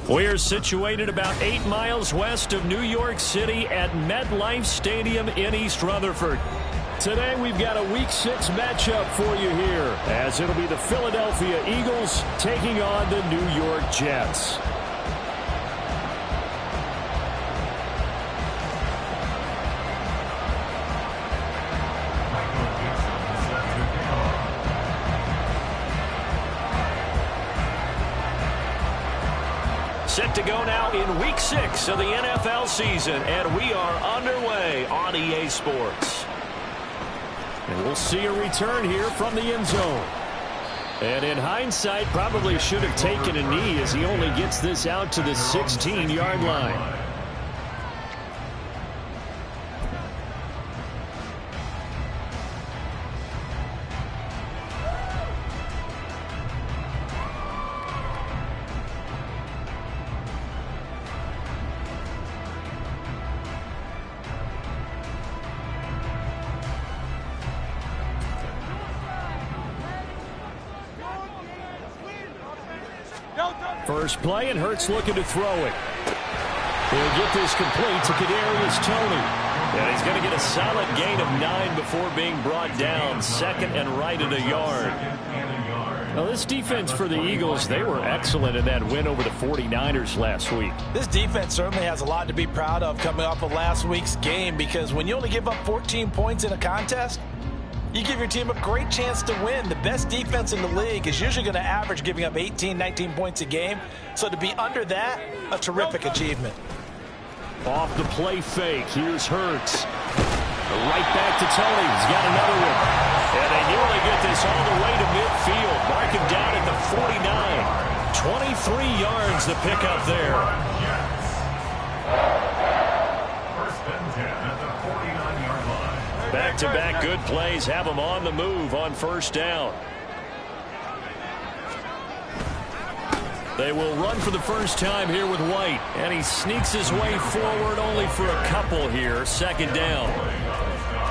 We're situated about 8 miles west of New York City at MetLife Stadium in East Rutherford. Today we've got a Week 6 matchup for you here, as it'll be the Philadelphia Eagles taking on the New York Jets. Set to go now in Week 6 of the NFL season, and we are underway on EA Sports. And we'll see a return here from the end zone. And in hindsight, probably should have taken a knee as he only gets this out to the 16-yard line. First play, and Hurts looking to throw it. He'll get this complete to Kadarius Toney. And he's going to get a solid gain of 9 before being brought down. Second and right at a yard. Now, this defense for the Eagles, they were excellent in that win over the 49ers last week. This defense certainly has a lot to be proud of coming off of last week's game, because when you only give up 14 points in a contest, you give your team a great chance to win. The best defense in the league is usually going to average giving up 18, 19 points a game. So to be under that, a terrific achievement. Off the play fake, here's Hurts. Right back to Toney. He's got another one. And they nearly get this all the way to midfield. Mark him down at the 49. 23 yards to pick up there. First and 10 at the 49-yard line. Back-to-back good plays have him on the move on first down. They will run for the first time here with White. And he sneaks his way forward only for a couple here. Second down.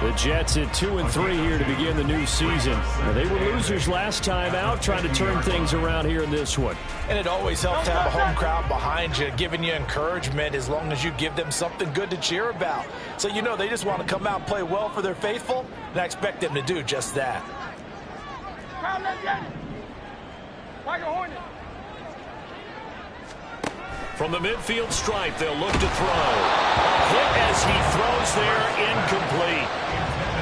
The Jets at 2-3 here to begin the new season. Now, they were losers last time out, trying to turn things around here in this one. And it always helps to have a home crowd behind you, giving you encouragement as long as you give them something good to cheer about. So you know they just want to come out and play well for their faithful, and I expect them to do just that. From the midfield stripe, they'll look to throw. Hit as he throws there, incomplete.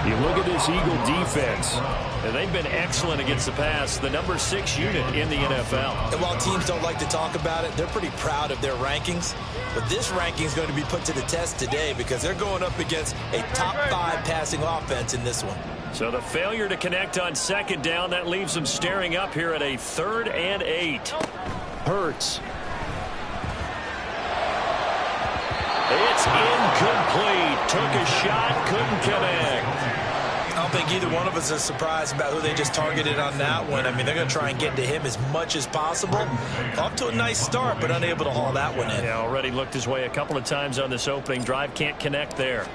You look at this Eagle defense, and they've been excellent against the pass, the number 6 unit in the NFL. And while teams don't like to talk about it, they're pretty proud of their rankings. But this ranking is going to be put to the test today because they're going up against a top 5 passing offense in this one. So the failure to connect on second down, that leaves them staring up here at a 3rd and 8. Hurts. It's incomplete. Took a shot, couldn't connect. I don't think either one of us is surprised about who they just targeted on that one. I mean, they're going to try and get to him as much as possible. Off to a nice start, but unable to haul that one in. Yeah, already looked his way a couple of times on this opening drive. Can't connect there.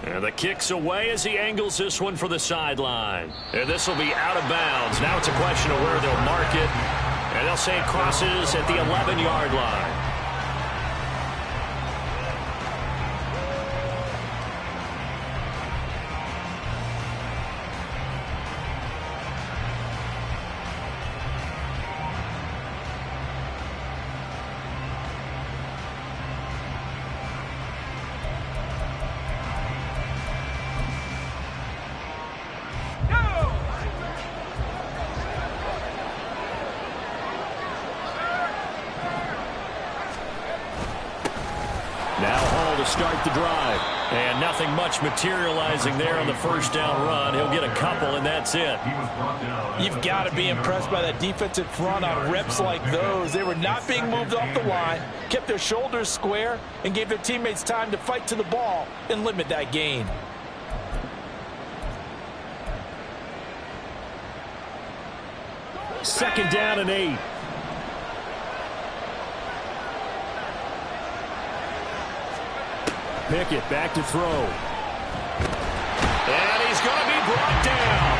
And the kick's away as he angles this one for the sideline. And this will be out of bounds. Now it's a question of where they'll mark it. And they'll say it crosses at the 11-yard line. Now Hall to start the drive. And nothing much materializing there on the first down run. He'll get a couple, and that's it. You've got to be impressed by that defensive front on reps like those. They were not being moved off the line, kept their shoulders square, and gave their teammates time to fight to the ball and limit that gain. Second down and 8. Pickett back to throw. And he's going to be brought down.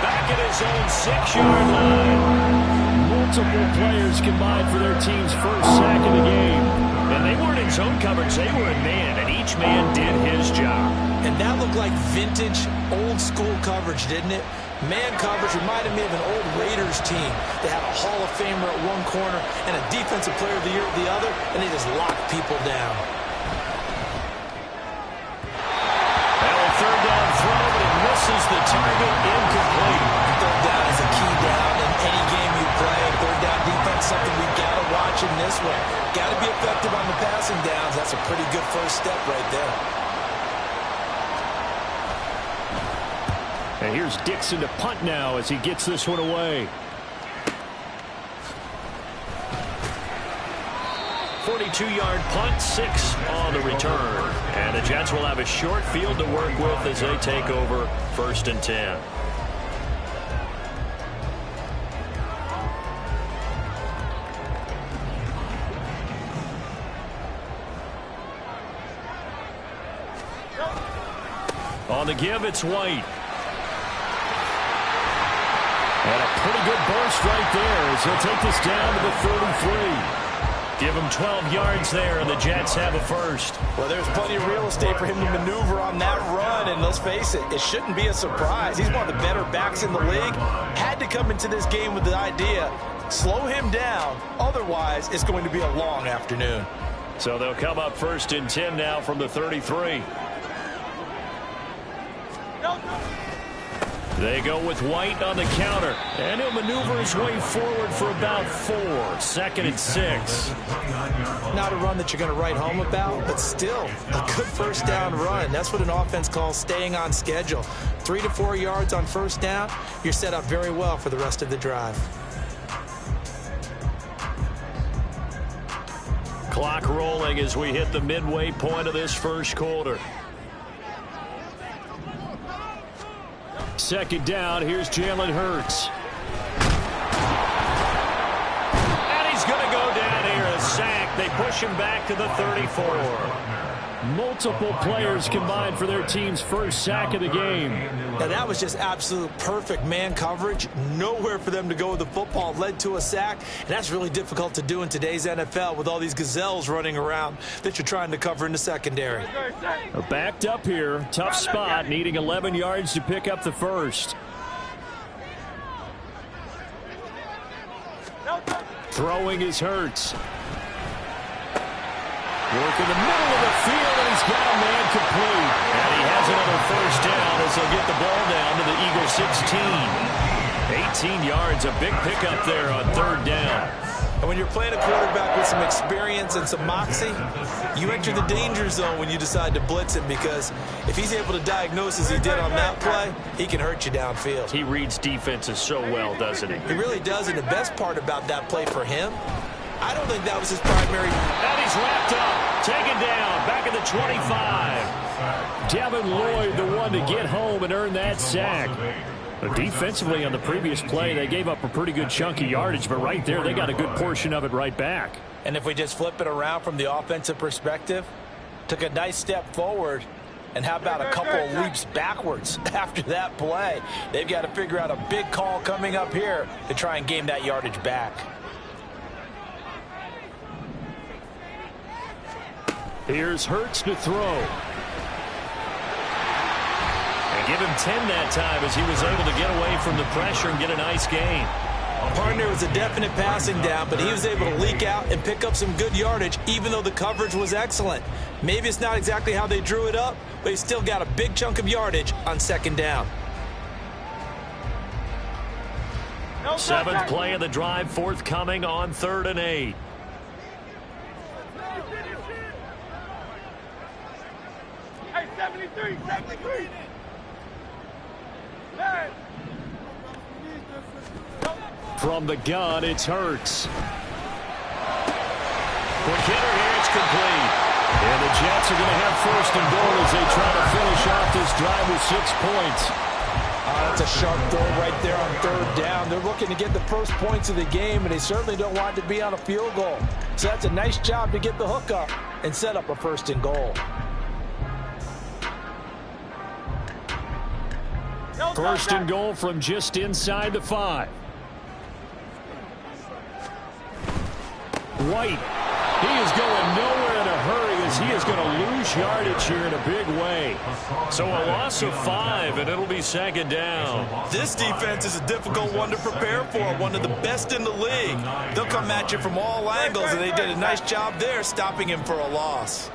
Back at his own 6-yard line. Multiple players combined for their team's first sack of the game. And they weren't in zone coverage, they were in man, and each man did his job. And that looked like vintage, old-school coverage, didn't it? Man coverage reminded me of an old Raiders team. They had a Hall of Famer at one corner and a Defensive Player of the Year at the other, and they just locked people down. Third down throw, but it misses the target, incomplete. Third down is a key down in any game you play. Third down defense, something we got to watch in this one. Got to be effective on the passing downs. That's a pretty good first step right there. And here's Dixon to punt now as he gets this one away. 42-yard punt, 6 on the return. And the Jets will have a short field to work with as they take over 1st and 10. On the give, it's White. And a pretty good burst right there as he'll take this down to the 33. Give him 12 yards there, and the Jets have a first. Well, there's plenty of real estate for him to maneuver on that run, and let's face it, it shouldn't be a surprise. He's one of the better backs in the league. Had to come into this game with the idea, slow him down, otherwise it's going to be a long afternoon. So they'll come up 1st and 10 now from the 33. They go with White on the counter, and he'll maneuver his way forward for about 4. 2nd and 6. Not a run that you're going to write home about, but still a good first down run. That's what an offense calls staying on schedule. 3 to 4 yards on first down, you're set up very well for the rest of the drive. Clock rolling as we hit the midway point of this first quarter. 2nd down, here's Jalen Hurts. And he's going to go down here, a sack. They push him back to the 34. Multiple players combined for their team's first sack of the game. Now that was just absolute perfect man coverage. Nowhere for them to go with the football. Led to a sack, and that's really difficult to do in today's NFL with all these gazelles running around that you're trying to cover in the secondary. Backed up here, tough spot, needing 11 yards to pick up the first. Throwing is Hurts. Work in the middle of the field, and he's got a man complete. And he has another first down as they'll get the ball down to the Eagles 16. 18 yards, a big pickup there on 3rd down. And when you're playing a quarterback with some experience and some moxie, you enter the danger zone when you decide to blitz him, because if he's able to diagnose as he did on that play, he can hurt you downfield. He reads defenses so well, doesn't he? He really does, and the best part about that play for him, I don't think that was his primary. And he's wrapped up, taken down, back at the 25. Devin Lloyd, the one to get home and earn that sack. But defensively on the previous play, they gave up a pretty good chunk of yardage, but right there, they got a good portion of it right back. And if we just flip it around from the offensive perspective, took a nice step forward, and how about a couple of leaps backwards after that play? They've got to figure out a big call coming up here to try and gain that yardage back. Here's Hurts to throw. And give him 10 that time as he was able to get away from the pressure and get a nice gain. Partner was a definite passing down, but he was able to leak out and pick up some good yardage, even though the coverage was excellent. Maybe it's not exactly how they drew it up, but he still got a big chunk of yardage on 2nd down. 7th play of the drive, forthcoming on 3rd and 8. Hey, 73. From the gun, it's Hurts. Quick hitter here, it's complete. And the Jets are going to have 1st and goal as they try to finish off this drive with 6 points. That's a sharp throw right there on 3rd down. They're looking to get the first points of the game, and they certainly don't want it to be on a field goal. So that's a nice job to get the hook up and set up a 1st and goal. 1st and goal from just inside the 5. White. He is going nowhere in a hurry as he is going to lose yardage here in a big way. So a loss of 5, and it'll be second down. This defense is a difficult one to prepare for, one of the best in the league. They'll come at you from all angles, and they did a nice job there stopping him for a loss.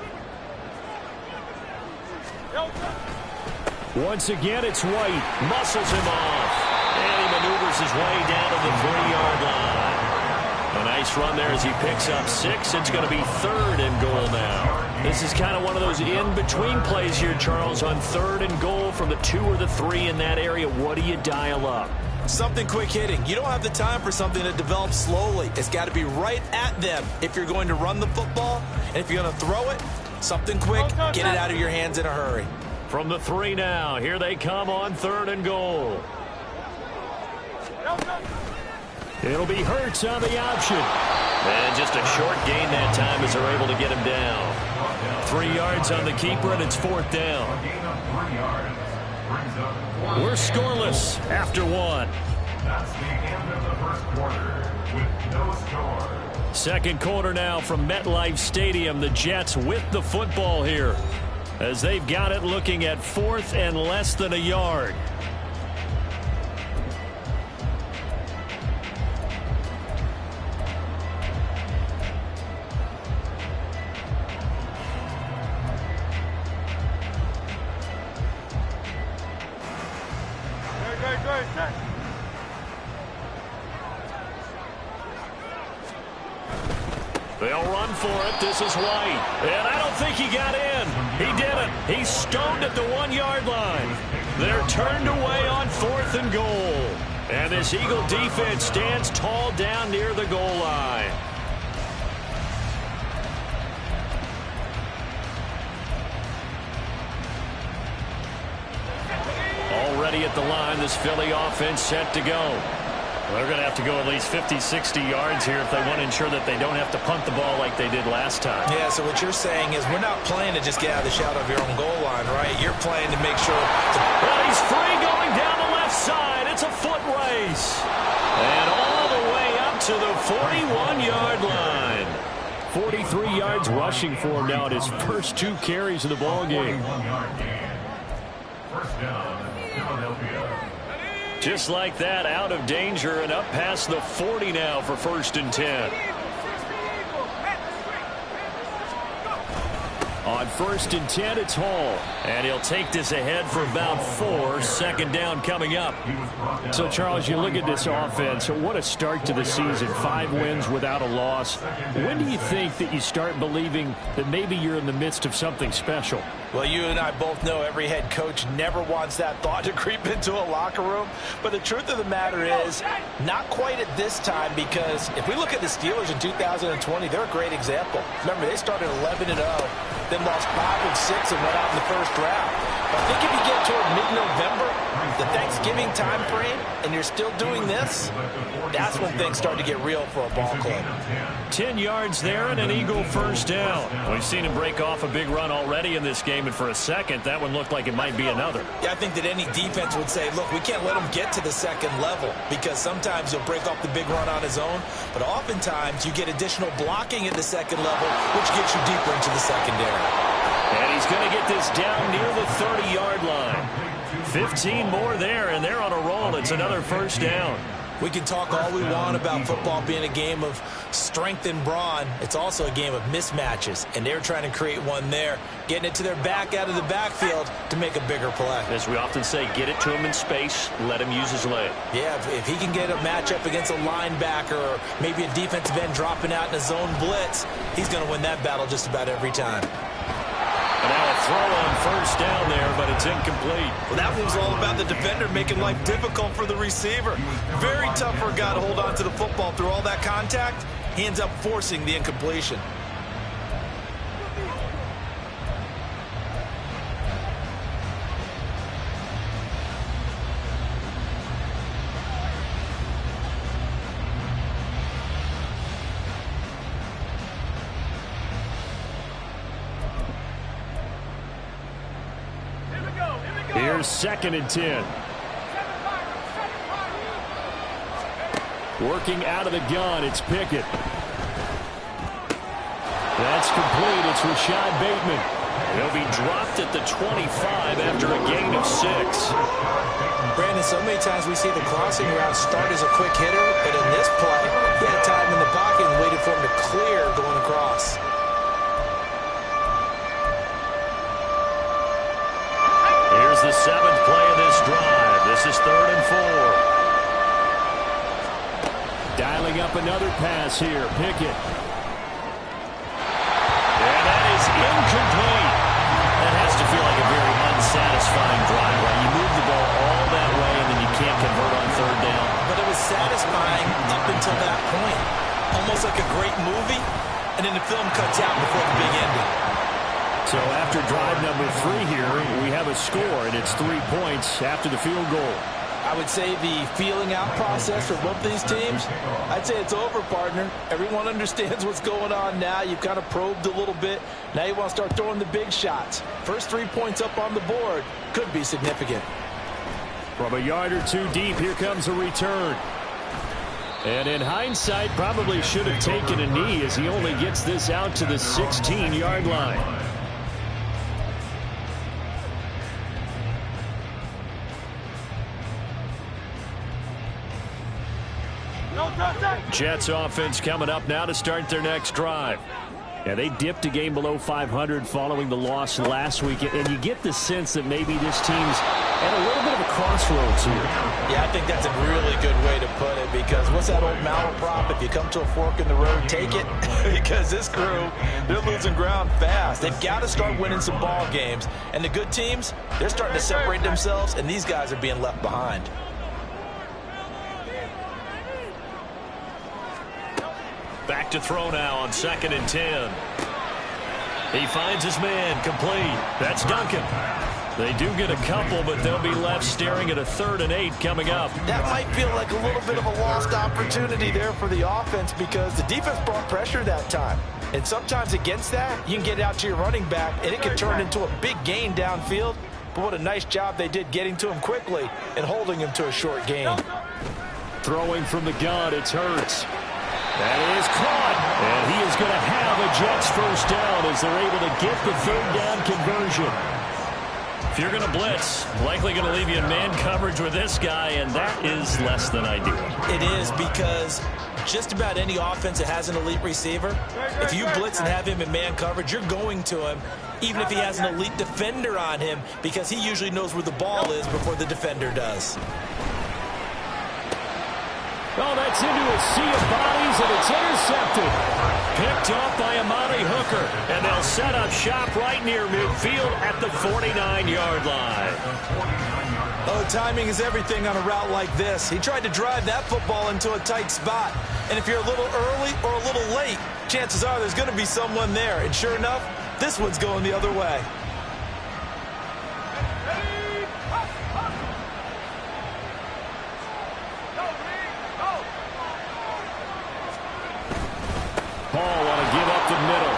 Once again, it's White. Muscles him off. And he maneuvers his way down to the 3-yard line. A nice run there as he picks up 6. It's going to be 3rd and goal now. This is kind of one of those in-between plays here, Charles, on 3rd and goal from the 2 or the 3 in that area. What do you dial up? Something quick hitting. You don't have the time for something that develops slowly. It's got to be right at them if you're going to run the football. And if you're going to throw it, something quick, get it out of your hands in a hurry. From the 3 now, here they come on 3rd and goal. It'll be Hurts on the option. And just a short gain that time as they're able to get him down. 3 yards on the keeper, and it's 4th down. We're scoreless after 1. That's the end of the first quarter with no score. Second quarter now from MetLife Stadium. The Jets with the football here as they've got it looking at 4th and less than a yard. They'll run for it. This is White. And I don't think he got in. He didn't. He's stoned at the 1-yard line. They're turned away on 4th and goal. And this Eagle defense stands tall down near the goal line. Already at the line, this Philly offense set to go. They're going to have to go at least 50, 60 yards here if they want to ensure that they don't have to punt the ball like they did last time. Yeah, so what you're saying is we're not playing to just get out of the shadow of your own goal line, right? You're playing to make sure. Well, he's free going down the left side. It's a foot race. And all the way up to the 41-yard line. 43 yards rushing for him now at his first 2 carries of the ball game. First down, Philadelphia. Just like that, out of danger and up past the 40 now for 1st and 10. On 1st and 10, it's Hall. And he'll take this ahead for about 4. Second down coming up. So, Charles, you look at this offense. What a start to the season. 5 wins without a loss. When do you think that you start believing that maybe you're in the midst of something special? Well, you and I both know every head coach never wants that thought to creep into a locker room. But the truth of the matter is, not quite at this time, because if we look at the Steelers in 2020, they're a great example. Remember, they started 11-0, then lost 5 of 6 and went out in the first round. But I think if you get toward mid-November, the Thanksgiving time frame, and you're still doing this, that's when things start to get real for a ball club. 10 yards there and an Eagle first down. We've seen him break off a big run already in this game, and for a second, that one looked like it might be another. Yeah, I think that any defense would say, look, we can't let him get to the second level, because sometimes he'll break off the big run on his own, but oftentimes you get additional blocking at the second level, which gets you deeper into the secondary. And he's going to get this down near the 30-yard line. 15 more there, and they're on a roll. It's another first down. We can talk all we want about football being a game of strength and brawn. It's also a game of mismatches, and they're trying to create one there, getting it to their back out of the backfield to make a bigger play. As we often say, get it to him in space, let him use his leg. Yeah, if he can get a matchup against a linebacker or maybe a defensive end dropping out in a zone blitz, he's going to win that battle just about every time. And now a throw on first down there, but it's incomplete. Well, that move's all about the defender making life difficult for the receiver. Very tough for a guy to hold on to the football through all that contact. He ends up forcing the incompletion. Here's 2nd and 10. Working out of the gun, it's Pickett. That's complete. It's Rashad Bateman. He'll be dropped at the 25 after a gain of 6. Brandon, so many times we see the crossing route start as a quick hitter, but in this play, he had time in the pocket and waited for him to clear going across. Here's the 7th play of this drive. This is 3rd and 4. Dialing up another pass here. Pickett. And that is incomplete. That has to feel like a very unsatisfying drive, right? You move the ball all that way, and then you can't convert on 3rd down. But it was satisfying up until that point. Almost like a great movie, and then the film cuts out before the big ending. So after drive number 3 here, we have a score, and it's 3 points after the field goal. I would say the feeling out process for both these teams, I'd say it's over, partner. Everyone understands what's going on now. You've kind of probed a little bit. Now you want to start throwing the big shots. First 3 points up on the board could be significant. From a yard or 2 deep, here comes a return. And in hindsight, probably should have taken a knee as he only gets this out to the 16-yard line. Jets offense coming up now to start their next drive. Yeah, they dipped a game below 500 following the loss last week, and you get the sense that maybe this team's at a little bit of a crossroads here. Yeah, I think that's a really good way to put it, because what's that old malaprop? If you come to a fork in the road, take it. Because this crew, they're losing ground fast. They've got to start winning some ball games. And the good teams, they're starting to separate themselves, and these guys are being left behind. Back to throw now on 2nd and 10. He finds his man, complete. That's Duncan. They do get a couple, but they'll be left staring at a 3rd and 8 coming up. That might feel like a little bit of a lost opportunity there for the offense, because the defense brought pressure that time. And sometimes against that, you can get out to your running back, and it can turn into a big gain downfield. But what a nice job they did getting to him quickly and holding him to a short gain. Throwing from the gun, it's Hurts. That is caught, and he is going to have a Jets first down as they're able to get the 3rd down conversion. If you're going to blitz, likely going to leave you in man coverage with this guy, and that is less than ideal. It is, because just about any offense that has an elite receiver, if you blitz and have him in man coverage, you're going to him, even if he has an elite defender on him, because he usually knows where the ball is before the defender does. Oh, that's into a sea of bodies, and it's intercepted. Picked off by Amari Hooker, and they'll set up shop right near midfield at the 49-yard line. Oh, timing is everything on a route like this. He tried to drive that football into a tight spot. And if you're a little early or a little late, chances are there's going to be someone there. And sure enough, this one's going the other way. Paul want to give up the middle.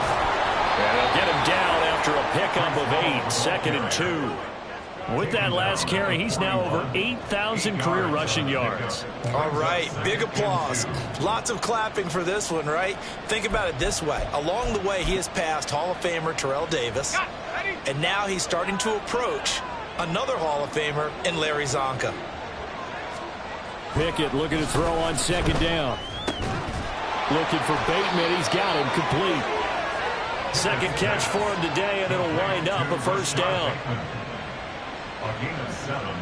And they'll get him down after a pickup of 8, 2nd and 2. With that last carry, he's now over 8,000 career rushing yards. All right, big applause. Lots of clapping for this one, right? Think about it this way. Along the way, he has passed Hall of Famer Terrell Davis, and now he's starting to approach another Hall of Famer in Larry Zonka. Pickett looking to throw on 2nd down. Looking for Bateman. He's got him complete. 2nd catch for him today, and it'll wind up a first down. A gain of 7.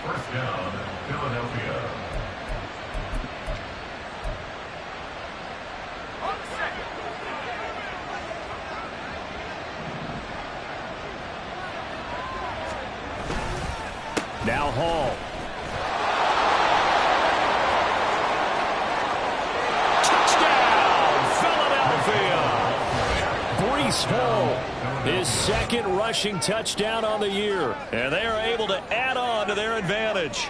First down, Philadelphia. Now Hall. Hall, his 2nd rushing touchdown on the year, and they are able to add on to their advantage.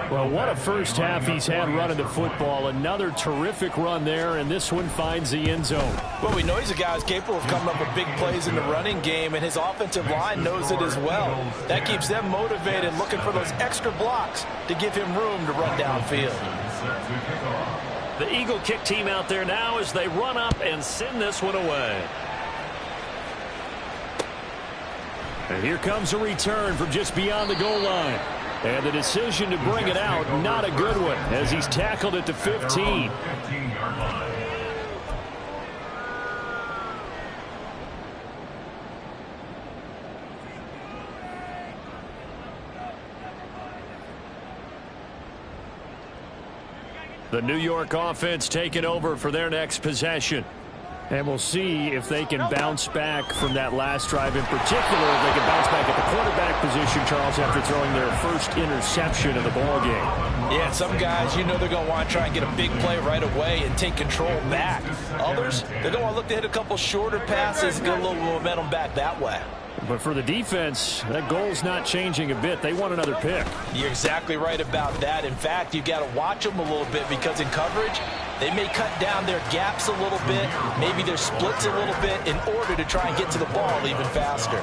Well, what a first half he's had running the football. Another terrific run there, and this one finds the end zone. Well, we know he's a guy who's capable of coming up with big plays in the running game, and his offensive line knows it as well. That keeps them motivated, looking for those extra blocks to give him room to run downfield. The Eagle kick team out there now as they run up and send this one away. And here comes a return from just beyond the goal line. And the decision to bring it out, not a good one, as he's tackled it to 15. The New York offense taking over for their next possession. And we'll see if they can bounce back from that last drive in particular. If they can bounce back at the quarterback position, Charles, after throwing their first interception of the ball game. Yeah, some guys, you know they're going to want to try and get a big play right away and take control back. Others, they're going to want to look to hit a couple shorter passes and get a little momentum back that way. But for the defense, that goal's not changing a bit. They want another pick. You're exactly right about that. In fact, you got to watch them a little bit because in coverage, they may cut down their gaps a little bit, maybe their splits a little bit in order to try and get to the ball even faster.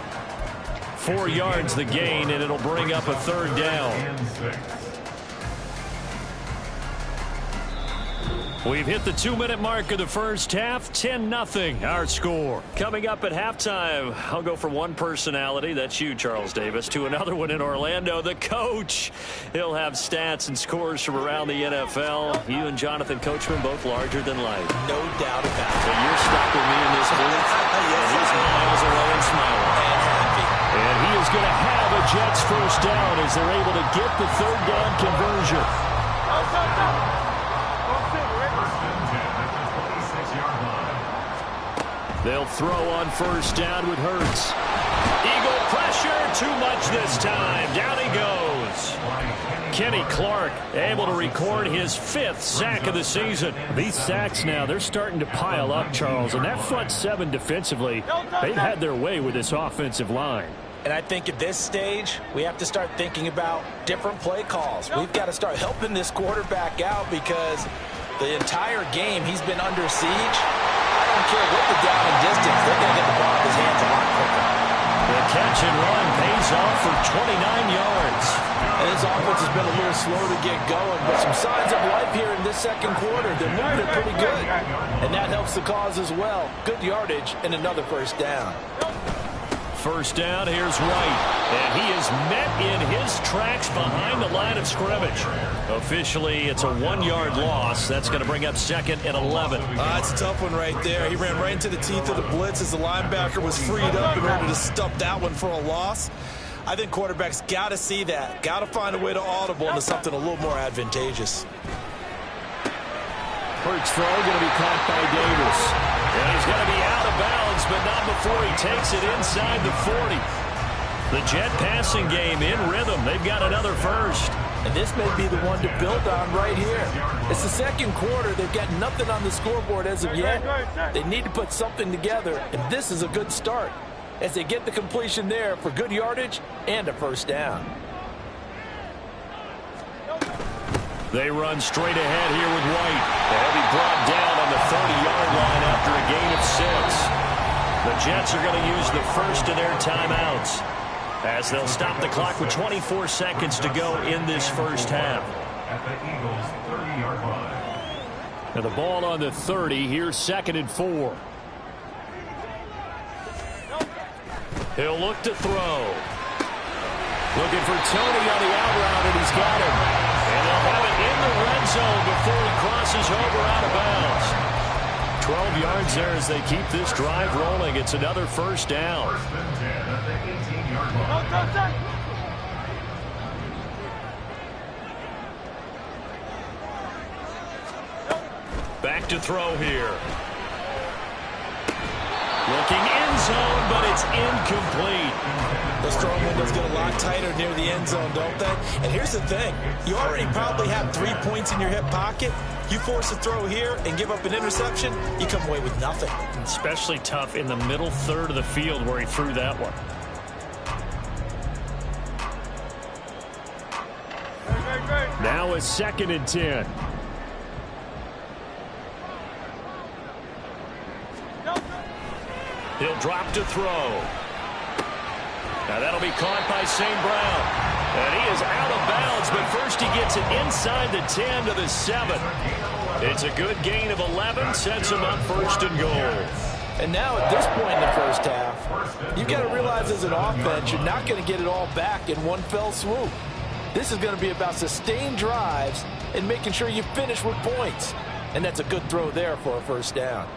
4 yards the gain, and it'll bring up a third down. We've hit the 2-minute mark of the first half. 10-0 our score. Coming up at halftime, I'll go from one personality, that's you, Charles Davis, to another one in Orlando, the coach. He'll have stats and scores from around the NFL. You and Jonathan Coachman both larger than life. No doubt about it. So you're stuck with me in this booth. Yes, he's miles away and smiling. And happy. And he is going to have a Jets first down as they're able to get the third down conversion. They'll throw on first down with Hurts. Eagle pressure, too much this time. Down he goes. Kenny Clark able to record his 5th sack of the season. These sacks now, they're starting to pile up, Charles. And that front 7 defensively, they've had their way with this offensive line. And I think at this stage, we have to start thinking about different play calls. We've got to start helping this quarterback out because the entire game he's been under siege. I don't care what the down and distance, they're going to get the ball in his hands a lot quicker. The catch and run pays off for 29 yards. And his offense has been a little slow to get going, but some signs of life here in this second quarter. They're moving it pretty good. And that helps the cause as well. Good yardage and another first down. First down, here's White. And he is met in his tracks behind the line of scrimmage. Officially, it's a 1-yard loss. That's going to bring up 2nd and 11. It's a tough one right there. He ran right into the teeth of the blitz as the linebacker was freed up in order to stop that one for a loss. I think quarterbacks got to see that. Got to find a way to audible into something a little more advantageous. Hurts throw going to be caught by Davis. And he's going to be out of bounds, but not before he takes it inside the 40. The Jet passing game in rhythm. They've got another first. And this may be the one to build on right here. It's the second quarter. They've got nothing on the scoreboard as of yet. They need to put something together, and this is a good start as they get the completion there for good yardage and a first down. They run straight ahead here with White. They'll be brought down on the 30-yard line after a gain of 6. The Jets are going to use the first of their timeouts as they'll stop the clock with 24 seconds to go in this first half. At the Eagles' 30-yard line. Now the ball on the 30. Here's 2nd and 4. He'll look to throw. Looking for Tony on the out route, and he's got him. And they'll have it in the red zone before he crosses over out of bounds. 12 yards there as they keep this drive rolling. It's another first down. First and 10 at the 18-yard line. Back to throw here. Looking end zone, but it's incomplete. Those throwing windows get a lot tighter near the end zone, don't they? And here's the thing. You already probably have 3 points in your hip pocket. You force a throw here and give up an interception, you come away with nothing. Especially tough in the middle third of the field where he threw that one. Now it's 2nd and 10. He'll drop to throw. Now that'll be caught by St. Brown. And he is out of bounds, but first he gets it inside the 10 to the 7. It's a good gain of 11, sets him up first and goal. And now at this point in the first half, you've got to realize as an offense, you're not going to get it all back in one fell swoop. This is going to be about sustained drives and making sure you finish with points. And that's a good throw there for a first down.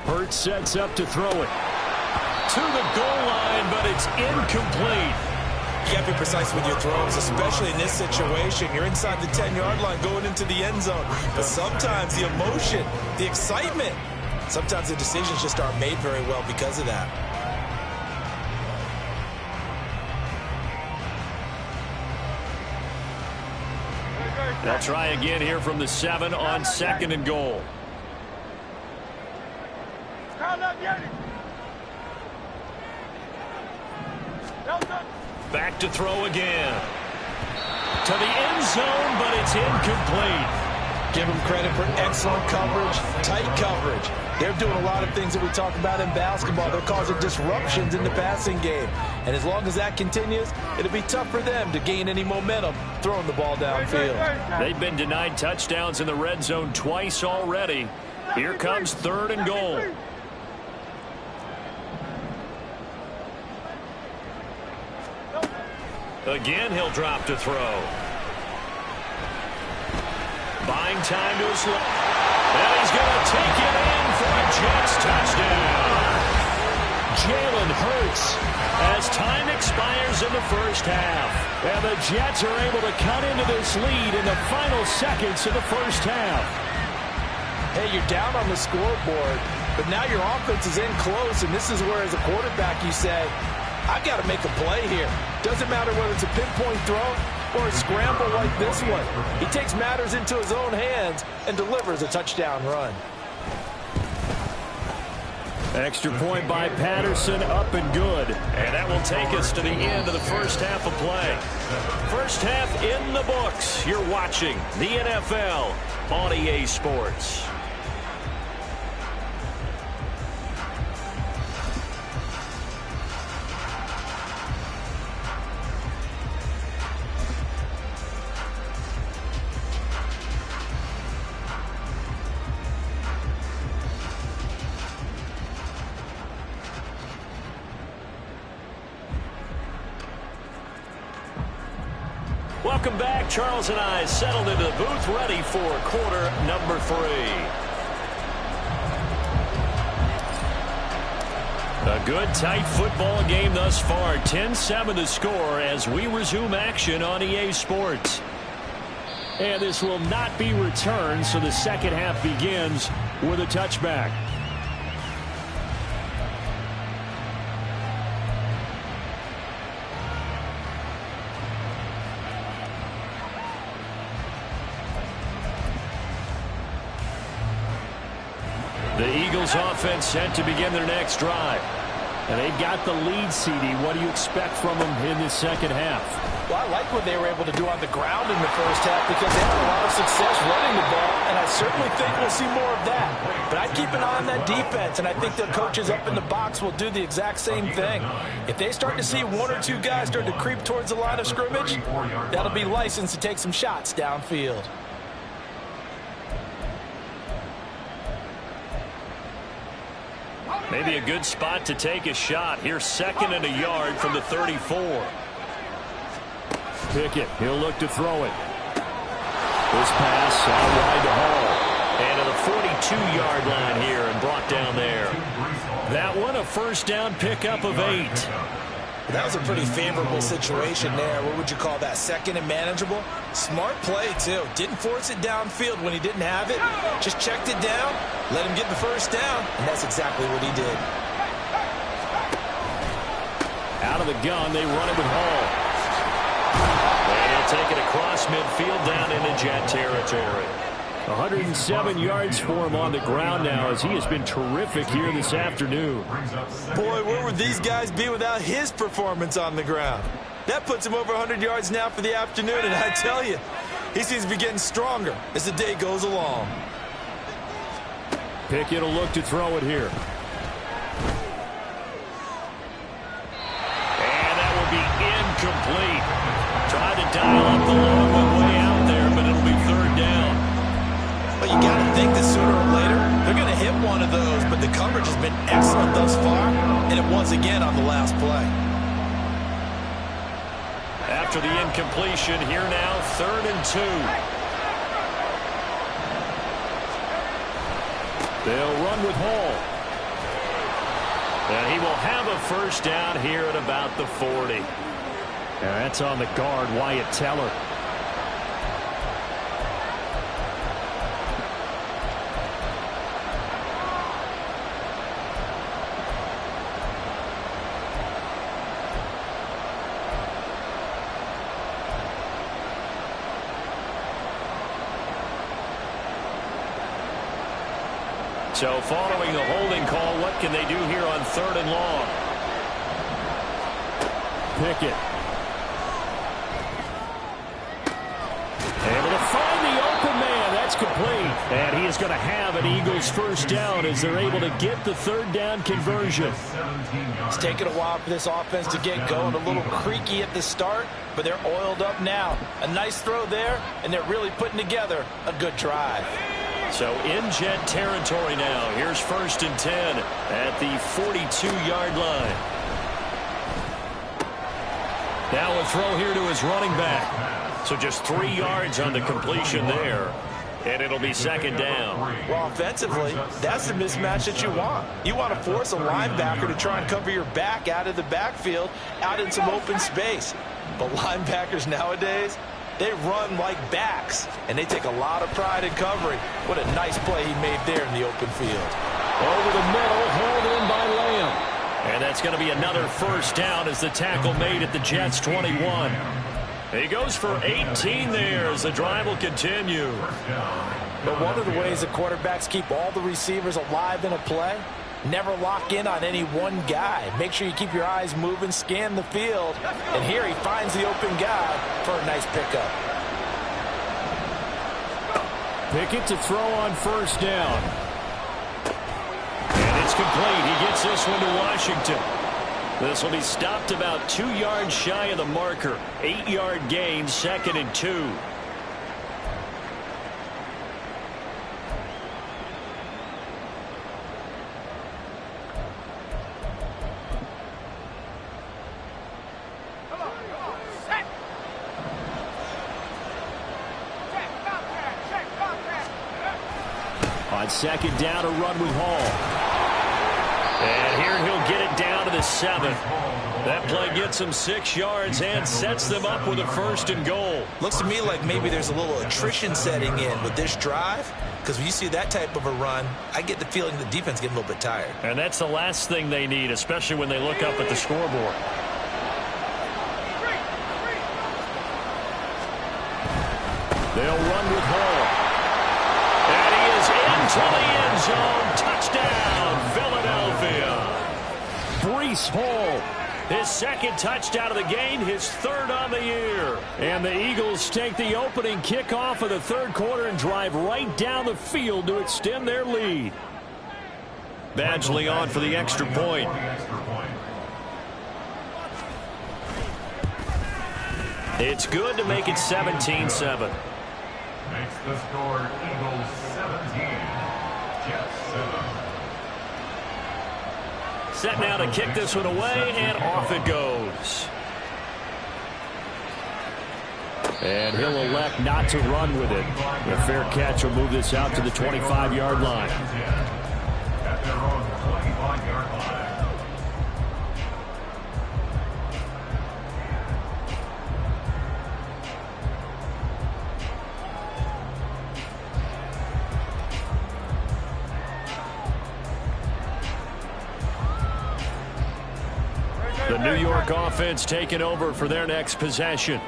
Hurts sets up to throw it. To the goal line, but it's incomplete. You got to be precise with your throws, especially in this situation. You're inside the 10-yard line going into the end zone. But sometimes the emotion, the excitement, sometimes the decisions just aren't made very well because of that. They'll try again here from the 7 on second and goal. Back to throw again. To the end zone, but it's incomplete. Give them credit for excellent coverage, tight coverage. They're doing a lot of things that we talk about in basketball. They're causing disruptions in the passing game. And as long as that continues, it'll be tough for them to gain any momentum throwing the ball downfield. They've been denied touchdowns in the red zone twice already. Here comes third and goal. Again, he'll drop to throw. Buying time to his left. And he's going to take it in for a Jets touchdown. Jalen Hurts as time expires in the first half. And the Jets are able to cut into this lead in the final seconds of the first half. Hey, you're down on the scoreboard, but now your offense is in close, and this is where, as a quarterback, you say, I've got to make a play here. Doesn't matter whether it's a pinpoint throw or a scramble like this one. He takes matters into his own hands and delivers a touchdown run. Extra point by Patterson, up and good. And that will take us to the end of the first half of play. First half in the books. You're watching the NFL on EA Sports. Welcome back. Charles and I settled into the booth, ready for quarter number 3. A good, tight football game thus far. 10-7 the score as we resume action on EA Sports. And this will not be returned, so the second half begins with a touchback. The Eagles offense set to begin their next drive. And they've got the lead, CD. What do you expect from them in this second half? Well, I like what they were able to do on the ground in the first half because they had a lot of success running the ball, and I certainly think we'll see more of that. But I'd keep an eye on that defense, and I think the coaches up in the box will do the exact same thing. If they start to see one or two guys start to creep towards the line of scrimmage, that'll be licensed to take some shots downfield. Maybe a good spot to take a shot. Here's second and a yard from the 34. Pickett, he'll look to throw it. This pass out wide to Hall. And to the 42-yard line here and brought down there. That one a first down pickup of 8. That was a pretty favorable situation there. What would you call that? Second and manageable? Smart play, too. Didn't force it downfield when he didn't have it. Just checked it down, let him get the first down, and that's exactly what he did. Out of the gun, they run it with Hall. And he'll take it across midfield down into Jet territory. 107 yards for him on the ground now as he has been terrific here this afternoon. Boy, where would these guys be without his performance on the ground? That puts him over 100 yards now for the afternoon, and I tell you, he seems to be getting stronger as the day goes along. Pickett will look to throw it here. think that sooner or later they're going to hit one of those, but the coverage has been excellent thus far, and it once again on the last play. After the incompletion, here now, 3rd and 2. They'll run with Hall. And he will have a first down here at about the 40. And that's on the guard, Wyatt Teller. So following the holding call, what can they do here on 3rd and long? Pickett. Able to find the open man. That's complete. And he is going to have an Eagles first down as they're able to get the 3rd down conversion. It's taken a while for this offense to get going. A little creaky at the start, but they're oiled up now. A nice throw there, and they're really putting together a good drive. So in Jet territory now. Here's 1st and 10 at the 42-yard line. Now a throw here to his running back. So just 3 yards on the completion there. And it'll be 2nd down. Well, offensively, that's the mismatch that you want. You want to force a linebacker to try and cover your back out of the backfield, out in some open space. But linebackers nowadays, they run like backs, and they take a lot of pride in covering. What a nice play he made there in the open field. Over the middle, hauled in by Lamb. And that's going to be another first down as the tackle made at the Jets' 21. He goes for 18 there as the drive will continue. But one of the ways that quarterbacks keep all the receivers alive in a play, never lock in on any one guy. Make sure you keep your eyes moving, scan the field. And here he finds the open guy for a nice pickup. Pickett to throw on first down. And it's complete. He gets this one to Washington. This will be stopped about 2 yards shy of the marker. 8-yard gain, 2nd and 2. On 2nd down, a run with Hall. And here he'll get it down to the 7. That play gets him 6 yards and sets them up with a 1st and goal. Looks to me like maybe there's a little attrition setting in with this drive, because when you see that type of a run, I get the feeling the defense getting a little bit tired. And that's the last thing they need, especially when they look up at the scoreboard. They'll run with Hall. And he is into the end zone. Touchdown, Philadelphia. Breece Hall, his 2nd touchdown of the game, his 3rd on the year. And the Eagles take the opening kickoff of the 3rd quarter and drive right down the field to extend their lead. Badgley on for the extra point. It's good to make it 17-7. Makes the score Eagles 17, Jets 7. Set now to kick this one away, and off it goes. And he'll elect not to run with it. A fair catch will move this out to the 25-yard line. At their own 25-yard line. The New York offense taking over for their next possession.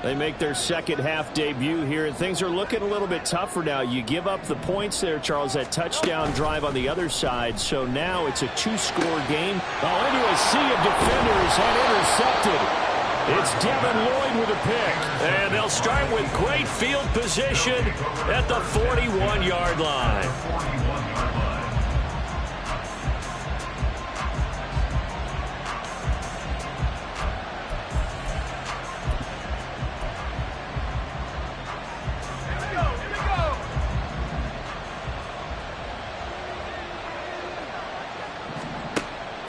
They make their 2nd half debut here, and things are looking a little bit tougher now. You give up the points there, Charles, that touchdown drive on the other side. So now it's a 2-score game. Oh, into a sea of defenders and intercepted. It's Devin Lloyd with a pick. And they'll start with great field position at the 41-yard line.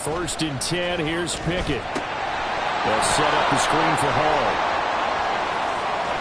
First and 10. Here's Pickett. They'll set up the screen for Hall.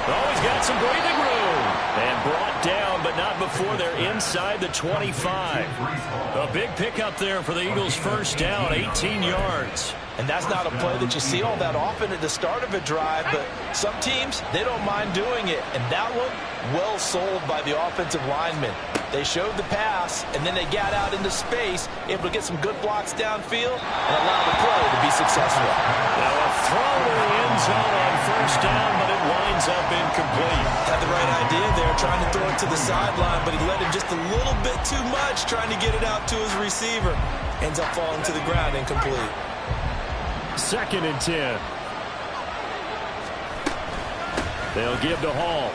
Oh, he's got some breathing room. And brought down, but not before they're inside the 25. A big pickup there for the Eagles' first down, 18 yards. And that's not a play that you see all that often at the start of a drive, but some teams, they don't mind doing it. And that one, well sold by the offensive lineman. They showed the pass, and then they got out into space, able to get some good blocks downfield, and allow the play to be successful. Now a throw to the end zone on first down, but it winds up incomplete. Had the right idea there, trying to throw it to the sideline, but he let him just a little bit too much, trying to get it out to his receiver. Ends up falling to the ground, incomplete. Second and 10. They'll give to Hall.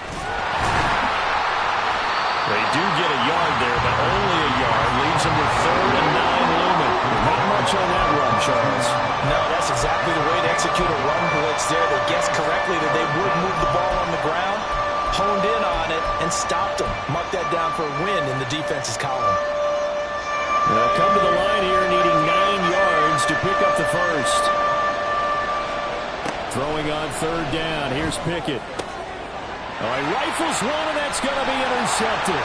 They do get a yard there, but only a yard. Leaves them with 3rd and 9 looming. Not much on that run, Charles. No, that's exactly the way to execute a run blitz there. They guessed correctly that they would move the ball on the ground, honed in on it, and stopped them. Mark that down for a win in the defense's column. They'll come to the line here needing 9 yards to pick up the first. Throwing on 3rd down. Here's Pickett. Oh, he rifles one, and that's going to be intercepted.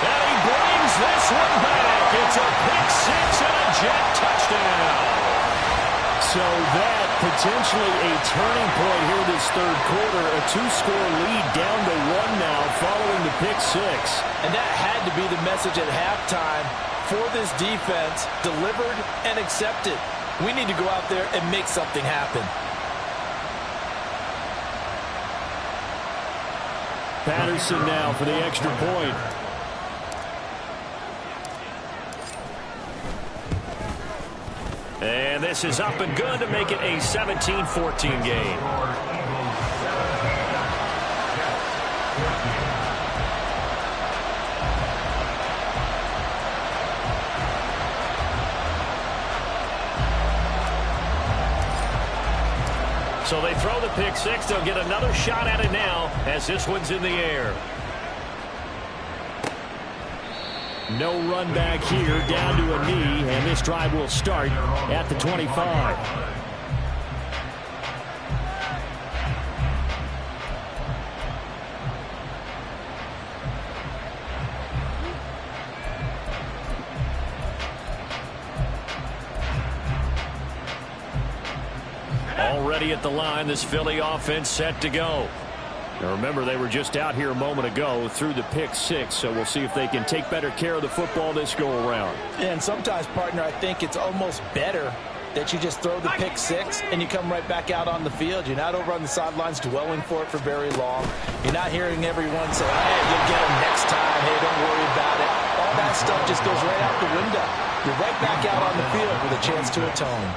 And he brings this one back. It's a pick six and a Jet touchdown. So that potentially a turning point here this third quarter. A 2-score lead down to 1 now following the pick six. And that had to be the message at halftime for this defense, delivered and accepted. We need to go out there and make something happen. Patterson now for the extra point. And this is up and good to make it a 17-14 game. So they throw the pick six. They'll get another shot at it now as this one's in the air. No run back here, down to a knee, and this drive will start at the 25. Already at the line, this Philly offense set to go. Now remember, they were just out here a moment ago through the pick six, so we'll see if they can take better care of the football this go-around. And sometimes, partner, I think it's almost better that you just throw the pick six and you come right back out on the field. You're not over on the sidelines dwelling for it for very long. You're not hearing everyone say, hey, you'll get them next time. Hey, don't worry about it. All that stuff just goes right out the window. You're right back out on the field with a chance to atone.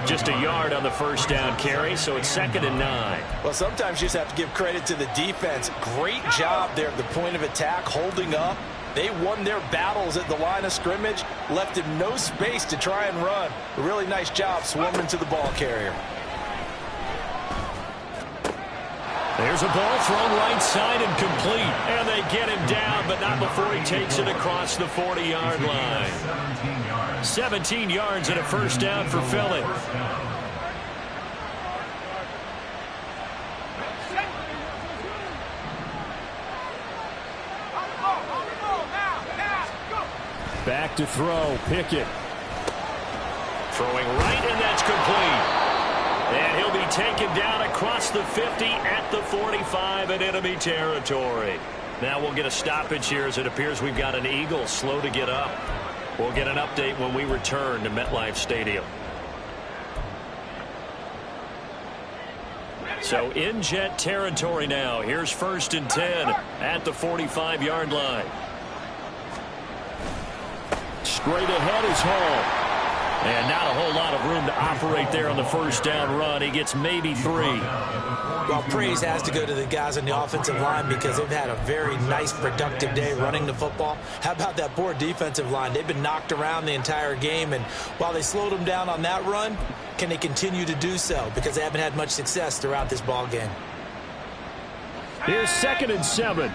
Just a yard on the first down carry, so it's 2nd and 9. Well, sometimes you just have to give credit to the defense. Great job there at the point of attack, holding up. They won their battles at the line of scrimmage, left him no space to try and run. A really nice job swarming to the ball carrier. There's a ball thrown right side and complete. And they get him down, but not before he takes it across the 40-yard line. 17 yards and a first down for Philly. Back to throw, Pickett. Throwing right, and that's complete. And he'll be taken down across the 50 at the 45 in enemy territory. Now we'll get a stoppage here as it appears we've got an Eagle slow to get up. We'll get an update when we return to MetLife Stadium. So in Jet territory now. Here's 1st and 10 at the 45-yard line. Straight ahead is Hall. And not a whole lot of room to operate there on the first down run. He gets maybe 3. Well, praise has to go to the guys on the offensive line because they've had a very nice, productive day running the football. How about that poor defensive line? They've been knocked around the entire game, and while they slowed them down on that run, can they continue to do so? Because they haven't had much success throughout this ball game. Here's 2nd and 7.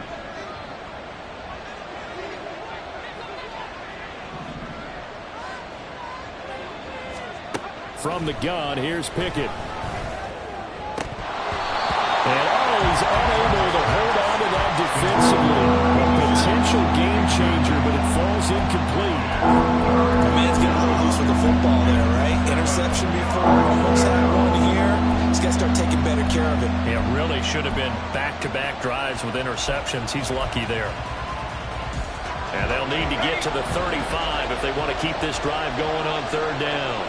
from the gun. Here's Pickett. And, he's unable to hold on to that defensively. A potential game changer, but it falls incomplete. The man's getting a little loose with the football there, right? Interception before, almost had one here. He's got to start taking better care of it. It really should have been back-to-back drives with interceptions. He's lucky there. And they'll need to get to the 35 if they want to keep this drive going on third down.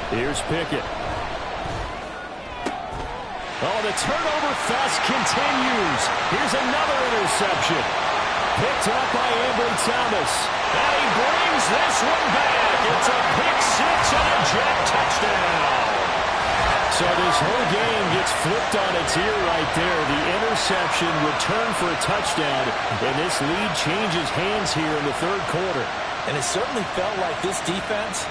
Here's Pickett. Oh, the turnover fest continues. Here's another interception. Picked up by Ambry Thomas. And he brings this one back. It's a pick six and a Jet touchdown. So this whole game gets flipped on its ear right there. The interception, return for a touchdown, and this lead changes hands here in the third quarter. And it certainly felt like this defense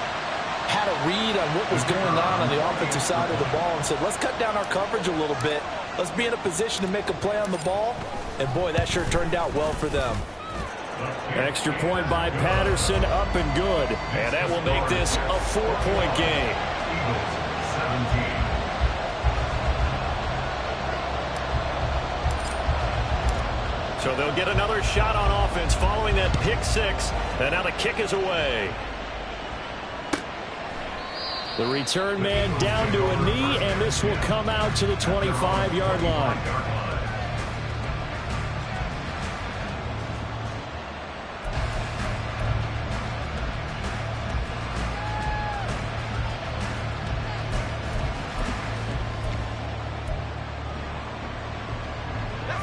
had a read on what was going on the offensive side of the ball and said, let's cut down our coverage a little bit. Let's be in a position to make a play on the ball. And, boy, that sure turned out well for them. Extra point by Patterson, up and good. And that will make this a 4-point game. Eagles, 17. So they'll get another shot on offense following that pick six. And now the kick is away. The return man down to a knee, and this will come out to the 25-yard line.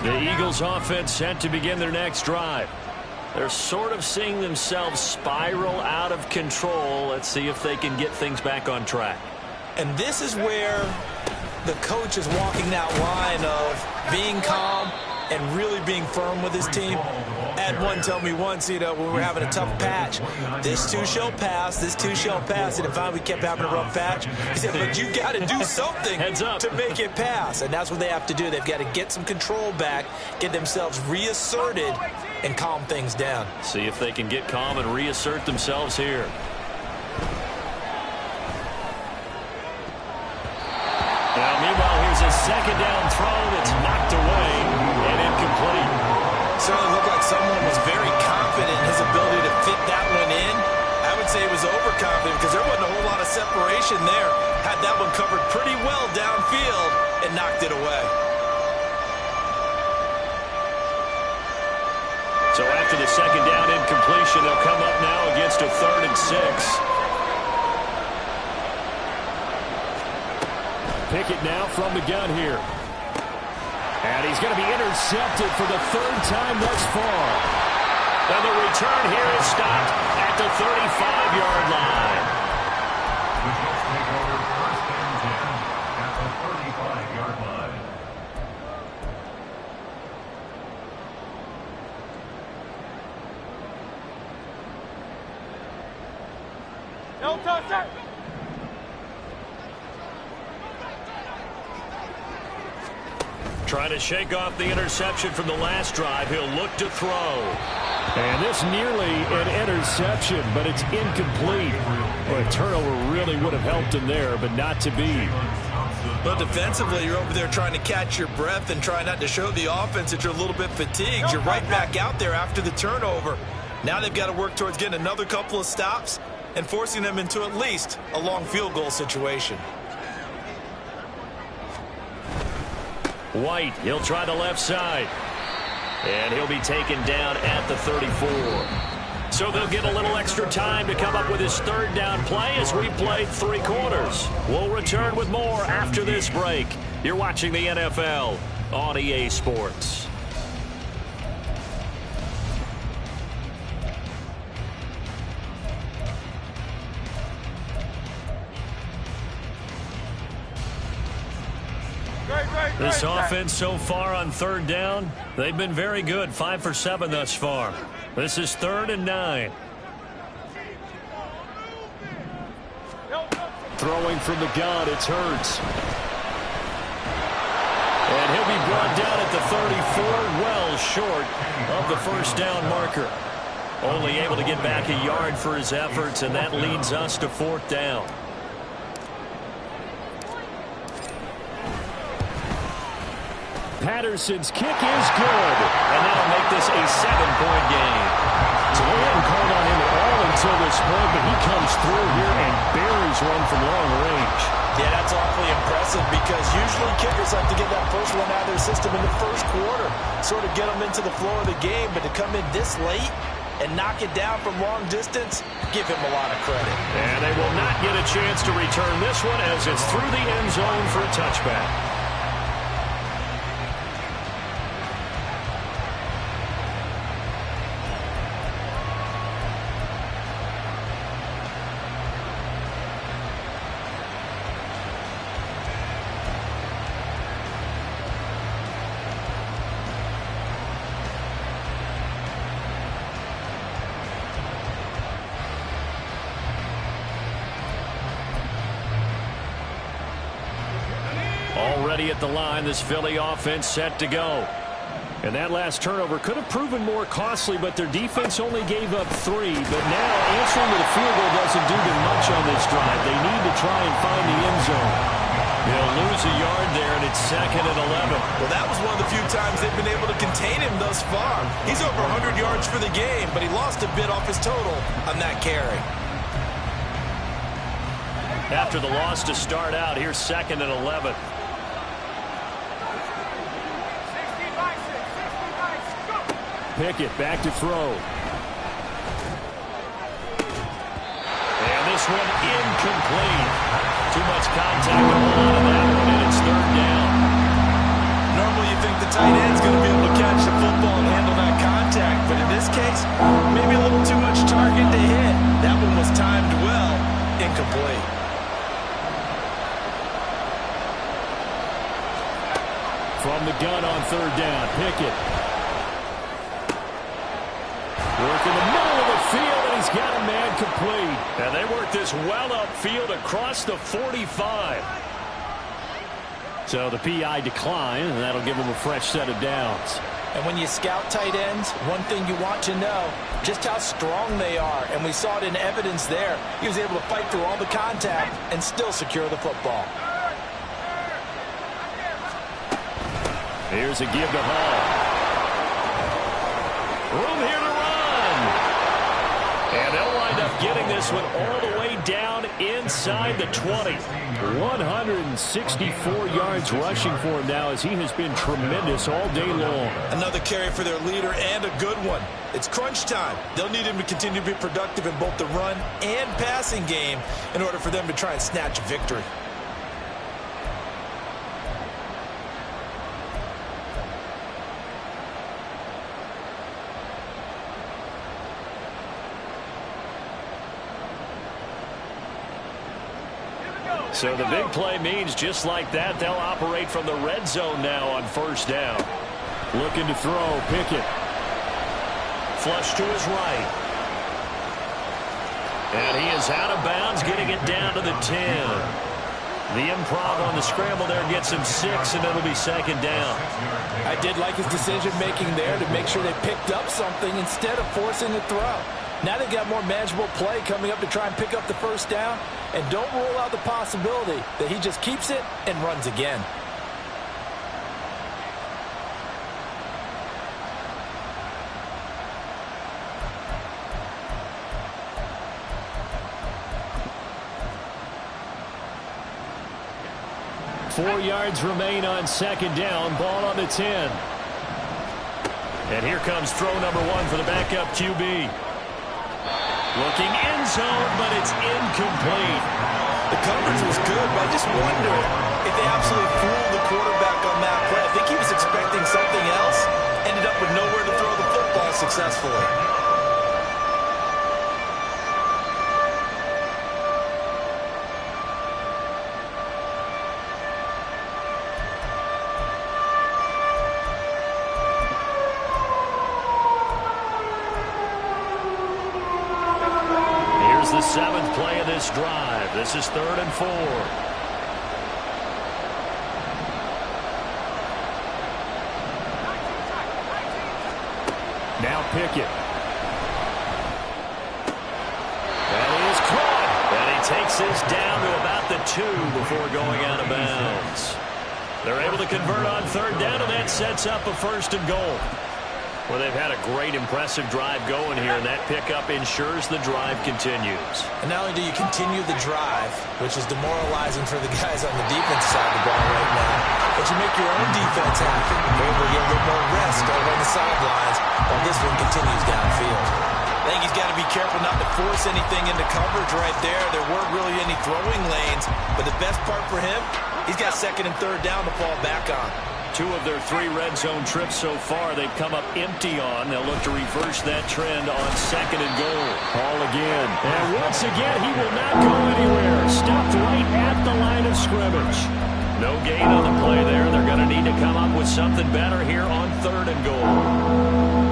The Eagles offense set to begin their next drive. They're sort of seeing themselves spiral out of control. Let's see if they can get things back on track. And this is where the coach is walking that line of being calm and really being firm with his team. Ed one told me once, when we were having a tough patch, this too shall pass, this too shall pass. And finally we kept having a rough patch. He said, but you got to do something to make it pass. And that's what they have to do. They've got to get some control back, get themselves reasserted, and calm things down. See if they can get calm and reassert themselves here. Now, meanwhile, here's a second down throw that's knocked away and incomplete. Certainly looked like someone was very confident in his ability to fit that one in. I would say he was overconfident because there wasn't a whole lot of separation there. Had that one covered pretty well downfield and knocked it away. So after the second down incompletion, they'll come up now against a 3rd and 6. Pickett now from the gun here. And he's going to be intercepted for the 3rd time thus far. And the return here is stopped at the 35-yard line. The Jets take over 1st and 10 at the 35-yard line. No touch. Trying to shake off the interception from the last drive. He'll look to throw. And this nearly an interception, but it's incomplete. Well, a turnover really would have helped him there, but not to be. But defensively, you're over there trying to catch your breath and try not to show the offense that you're a little bit fatigued. You're right back out there after the turnover. Now they've got to work towards getting another couple of stops and forcing them into at least a long field goal situation. White, he'll try the left side. And he'll be taken down at the 34. So they'll get a little extra time to come up with his 3rd down play as we play 3 quarters. We'll return with more after this break. You're watching the NFL on EA Sports. This offense so far on 3rd down, they've been very good. 5 for 7 thus far. This is 3rd and 9. Throwing from the gun, it's Hurts. And he'll be brought down at the 34, well short of the 1st down marker. Only able to get back a yard for his efforts, and that leads us to 4th down. Patterson's kick is good, and that'll make this a 7-point game. So they hadn't called on him at all until this point, but he comes through here and buries one from long range. Yeah, that's awfully impressive because usually kickers like to get that first one out of their system in the first quarter, sort of get them into the flow of the game, but to come in this late and knock it down from long distance, give him a lot of credit. And they will not get a chance to return this one as it's through the end zone for a touchback. Already at the line, this Philly offense set to go. And that last turnover could have proven more costly, but their defense only gave up 3. But now answering with a field goal doesn't do them much on this drive. They need to try and find the end zone. They'll lose a yard there, and it's 2nd and 11. Well, that was one of the few times they've been able to contain him thus far. He's over 100 yards for the game, but he lost a bit off his total on that carry. After the loss to start out, here's 2nd and 11. Pickett back to throw. And this one incomplete. Too much contact on that one, and it's 3rd down. Normally you think the tight end's going to be able to catch the football and handle that contact, but in this case, maybe a little too much target to hit. That one was timed well, incomplete. From the gun on 3rd down, Pickett. Work in the middle of the field, and he's got a man complete. And they work this well upfield across the 45. So the PI decline, and that'll give him a fresh set of downs. And when you scout tight ends, one thing you want to know, just how strong they are. And we saw it in evidence there. He was able to fight through all the contact and still secure the football. Here's a give to Hall. Room here to run. And they'll wind up getting this one all the way down inside the 20. 164 yards rushing for him now as he has been tremendous all day long. Another carry for their leader and a good one. It's crunch time. They'll need him to continue to be productive in both the run and passing game in order for them to try and snatch a victory. So the big play means just like that, they'll operate from the red zone now on 1st down. Looking to throw, Pickett. Flush to his right. And he is out of bounds, getting it down to the 10. The improv on the scramble there gets him 6, and it'll be 2nd down. I did like his decision-making there to make sure they picked up something instead of forcing a throw. Now they've got more manageable play coming up to try and pick up the 1st down. And don't rule out the possibility that he just keeps it and runs again. Four yards remain on 2nd down. Ball on the 10. And here comes throw number 1 for the backup QB. Looking end zone, but it's incomplete. The coverage was good, but I just wonder if they absolutely fooled the quarterback on that play. I think he was expecting something else. Ended up with nowhere to throw the football successfully. The 7th play of this drive. This is 3rd and 4. Now Pickett. gets this down to about the 2 before going out of bounds. They're able to convert on third down, and that sets up a 1st and goal. Well, they've had a great, impressive drive going here, and that pickup ensures the drive continues. And not only do you continue the drive, which is demoralizing for the guys on the defense side of the ball right now, but you make your own defense happy. You're able to get a little more rest over on the sidelines while this one continues downfield. I think he's got to be careful not to force anything into coverage right there. There weren't really any throwing lanes, but the best part for him, he's got 2nd and 3rd down to fall back on. 2 of their 3 red zone trips so far they've come up empty on. They'll look to reverse that trend on 2nd and goal. Ball again. And once again, he will not go anywhere. Stopped right at the line of scrimmage. No gain on the play there. They're going to need to come up with something better here on 3rd and goal.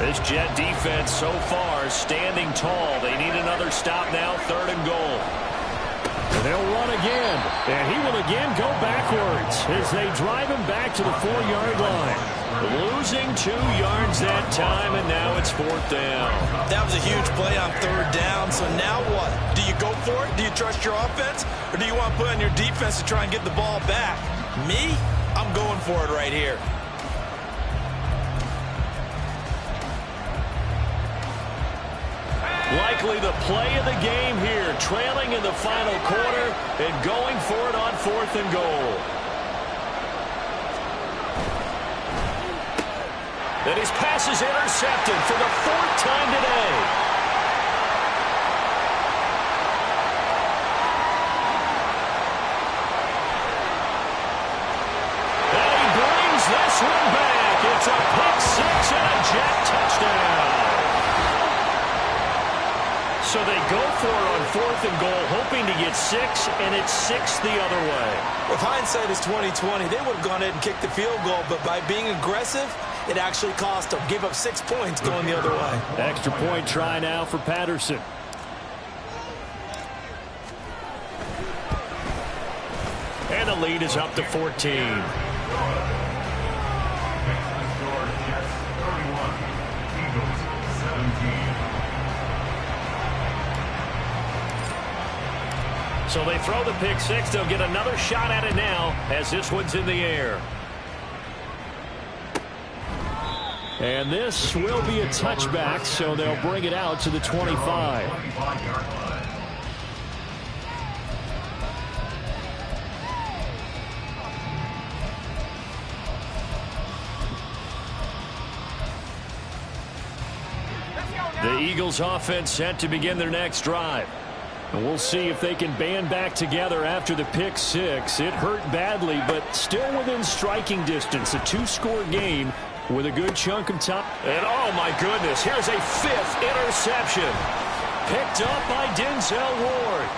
This Jet defense so far standing tall. They need another stop now, 3rd and goal. And they'll run again. And he will again go backwards as they drive him back to the 4-yard line. Losing 2 yards that time, and now it's 4th down. That was a huge play on 3rd down, so now what? Do you go for it? Do you trust your offense? Or do you want to put on your defense to try and get the ball back? Me? I'm going for it right here. Likely the play of the game here, trailing in the final quarter and going for it on 4th and goal. And his pass is intercepted for the 4th time today. And he brings this one back. It's a pick 6 and a Jet touchdown. So they go for it on 4th and goal, hoping to get 6, and it's 6 the other way. If hindsight is 20/20, they would have gone ahead and kicked the field goal, but by being aggressive, it actually cost them. Give up 6 points going the other way. Extra point try now for Patterson. And the lead is up to 14. So they throw the pick 6. They'll get another shot at it now as this one's in the air. And this will be a touchback, so they'll bring it out to the 25. The Eagles offense set to begin their next drive. And we'll see if they can band back together after the pick 6. It hurt badly, but still within striking distance. A 2-score game with a good chunk of time. And oh my goodness, here's a 5th interception. Picked up by Denzel Ward.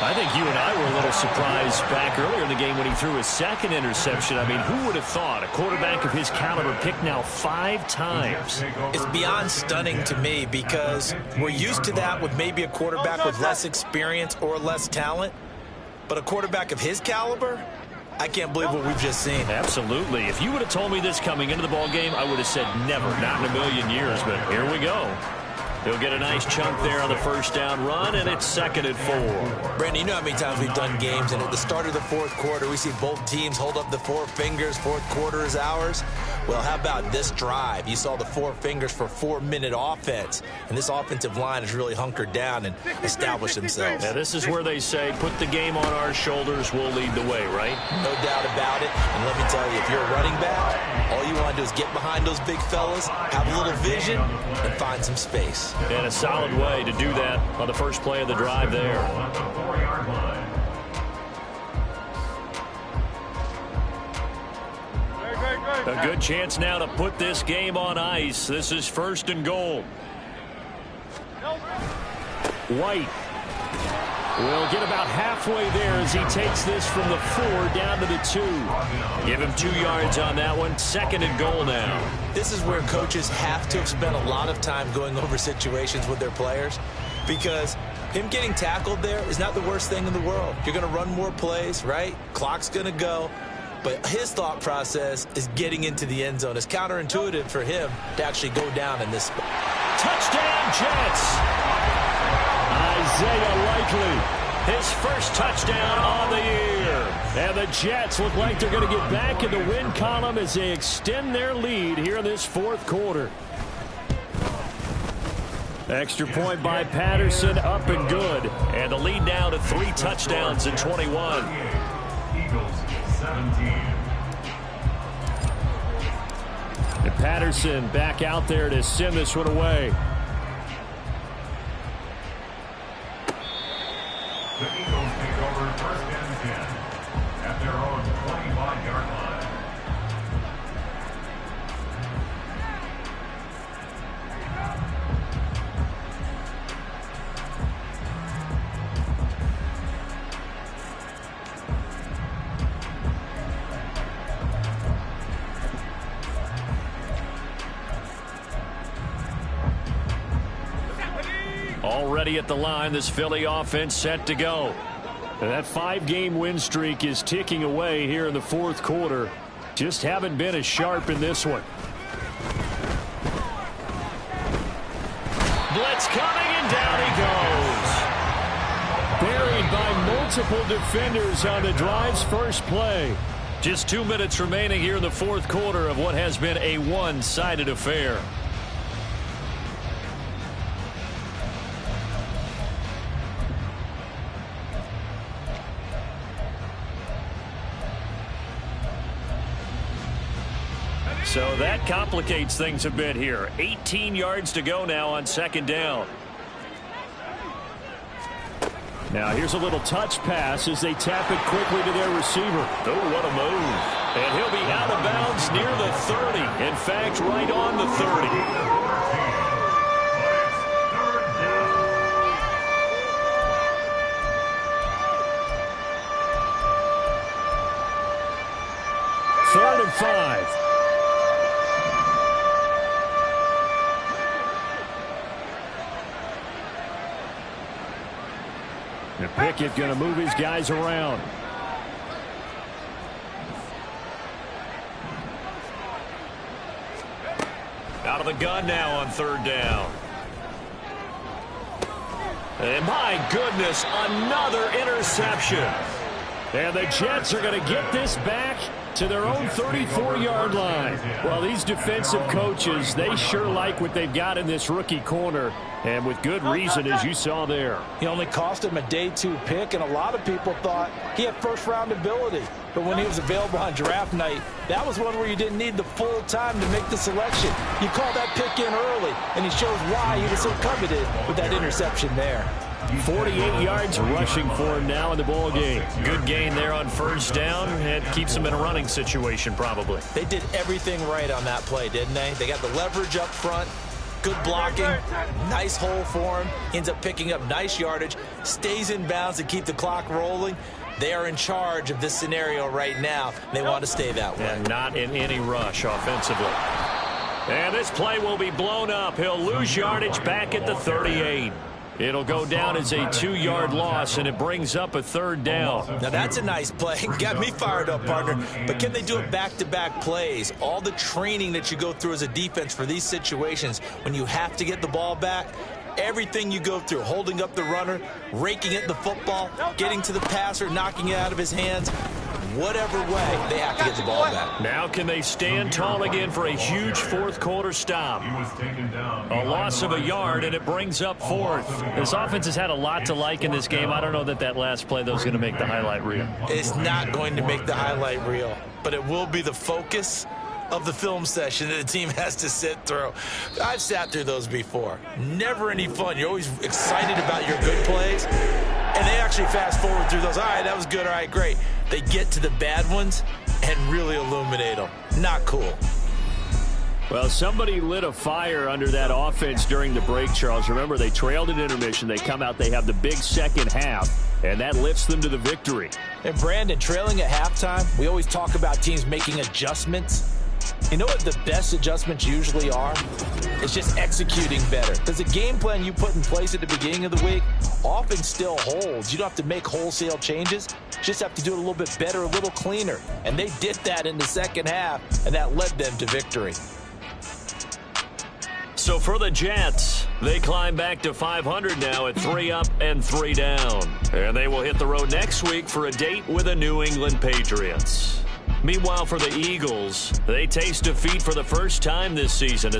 I think you and I were a little surprised back earlier in the game when he threw his 2nd interception. I mean, who would have thought a quarterback of his caliber picked now 5 times? It's beyond stunning to me because we're used to that with maybe a quarterback with less experience or less talent. But a quarterback of his caliber, I can't believe what we've just seen. Absolutely. If you would have told me this coming into the ball game, I would have said never, not in a million years. But here we go. He'll get a nice chunk there on the 1st down run, and it's 2nd and 4. Brandon, you know how many times we've done games, and at the start of the 4th quarter, we see both teams hold up the 4 fingers, 4th quarter is ours. Well, how about this drive? You saw the 4 fingers for 4-minute offense, and this offensive line has really hunkered down and established themselves. Yeah, this is where they say, put the game on our shoulders, we'll lead the way, right? No doubt about it, and let me tell you, if you're a running back, all you want to do is get behind those big fellas, have a little vision, and find some space. And a solid way to do that on the first play of the drive there. A good chance now to put this game on ice. This is 1st and goal. White We'll get about halfway there as he takes this from the 4 down to the 2. Give him 2 yards on that one. 2nd and goal now. This is where coaches have to have spent a lot of time going over situations with their players, because him getting tackled there is not the worst thing in the world. You're going to run more plays, right? Clock's going to go. But his thought process is getting into the end zone. It's counterintuitive for him to actually go down in this spot. Touchdown, Jets! Isaiah Likely, his first touchdown on the year. And the Jets look like they're going to get back in the win column as they extend their lead here in this 4th quarter. Extra point by Patterson, up and good. And the lead now to 3 touchdowns in 21. Eagles 17. And Patterson back out there to send this one away. The Eagles take over 1st and 10 at their own 25-yard line. Already at the line, this Philly offense set to go. And that 5-game win streak is ticking away here in the 4th quarter. Just haven't been as sharp in this one. Blitz coming, and down he goes. Buried by multiple defenders on the drive's first play. Just 2 minutes remaining here in the 4th quarter of what has been a one-sided affair. So that complicates things a bit here. 18 yards to go now on 2nd down. Now here's a little touch pass as they tap it quickly to their receiver. Oh, what a move. And he'll be out of bounds near the 30. In fact, right on the 30. Third and 5. And Pickett going to move his guys around. Out of the gun now on 3rd down. And my goodness, another interception. And the Jets are going to get this back to their own 34-yard line. Well, these defensive coaches, they sure like what they've got in this rookie corner, and with good reason, as you saw there. He only cost him a day 2 pick, and a lot of people thought he had first-round ability. But when he was available on draft night, that was one where you didn't need the full time to make the selection. You called that pick in early, and he shows why he was so coveted with that interception there. 48 yards rushing for him now in the ball game. Good gain there on 1st down, and keeps him in a running situation probably. They did everything right on that play, didn't they? They got the leverage up front, good blocking, nice hole for him. He ends up picking up nice yardage, stays in bounds to keep the clock rolling. They are in charge of this scenario right now. They want to stay that way. And not in any rush offensively. And this play will be blown up. He'll lose yardage back at the 38. It'll go down as a 2-yard loss, and it brings up a 3rd down. Now, that's a nice play. Got me fired up, partner. But can they do it back-to-back plays? All the training that you go through as a defense for these situations, when you have to get the ball back, everything you go through, holding up the runner, raking at the football, getting to the passer, knocking it out of his hands, whatever way, they have to get the ball back. Now can they stand tall again for a huge 4th quarter stop? A loss of a yard, and it brings up 4th. This offense has had a lot to like in this game. I don't know that last play, though, is going to make the highlight reel. It's not going to make the highlight reel, but it will be the focus of the film session that the team has to sit through. I've sat through those before. Never any fun. You're always excited about your good plays, and they actually fast forward through those. All right, that was good. All right, great. They get to the bad ones and really illuminate them. Not cool. Well, somebody lit a fire under that offense during the break, Charles. Remember, they trailed at intermission. They come out, they have the big second half. and that lifts them to the victory. And Brandon, trailing at halftime, we always talk about teams making adjustments. You know what the best adjustments usually are? It's just executing better. Because the game plan you put in place at the beginning of the week often still holds. You don't have to make wholesale changes. You just have to do it a little bit better, a little cleaner. And they did that in the second half, and that led them to victory. So for the Jets, they climb back to 500 now at 3 up and 3 down. And they will hit the road next week for a date with the New England Patriots. Meanwhile, for the Eagles, they taste defeat for the first time this season as